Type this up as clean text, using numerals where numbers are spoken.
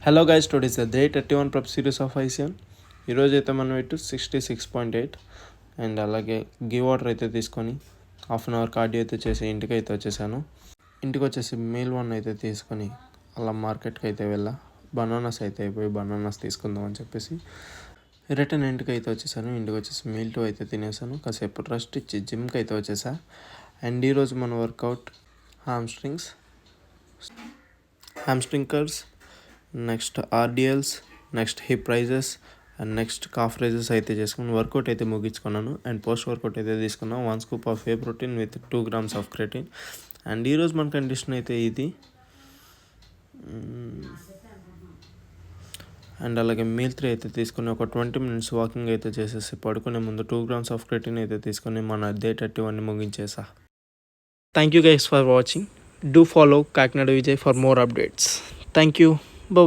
Hello guys, today is the day 31 prep series of ఐసియన్. ఈరోజు అయితే మనం ఇటు 66.8 అండ్ అలాగే గివ్ వాటర్ అయితే తీసుకొని హాఫ్ అన్ అవర్ కార్డియో అయితే చేసి ఇంటికి అయితే వచ్చేసాను. ఇంటికి వచ్చేసి మీల్ వన్ అయితే తీసుకొని అలా మార్కెట్కి అయితే వెళ్ళా. బనానాస్ అయితే అయిపోయి బనానాస్ తీసుకుందాం అని చెప్పేసి రిటర్న్ ఇంటికి అయితే వచ్చేసాను. ఇంటికి వచ్చేసి మీల్ టూ అయితే తినేసాను. కాసేపు రెస్ట్ ఇచ్చి జిమ్కి అయితే వచ్చేసా. అండ్ ఈరోజు మన workout hamstring curls, next RDLs, next hip raises and next calf raises అయితే చేసుకుని వర్కౌట్ అయితే ముగించుకున్నాను. అండ్ పోస్ట్ వర్కౌట్ అయితే తీసుకున్నాను. 1 scoop of whey protein with 2 grams of creatine. And ఈరోజు మన కండిషన్ అయితే ఇది. అండ్ అలాగే మీల్ 3 అయితే తీసుకుని ఒక 20 minutes వాకింగ్ అయితే చేసేసి పడుకునే ముందు 2 grams ఆఫ్ క్రియేటిన్ అయితే తీసుకొని మన డే 31 ముగించేసా. Thank you guys for watching. Do follow Kakinada Vijay for more updates. Thank you.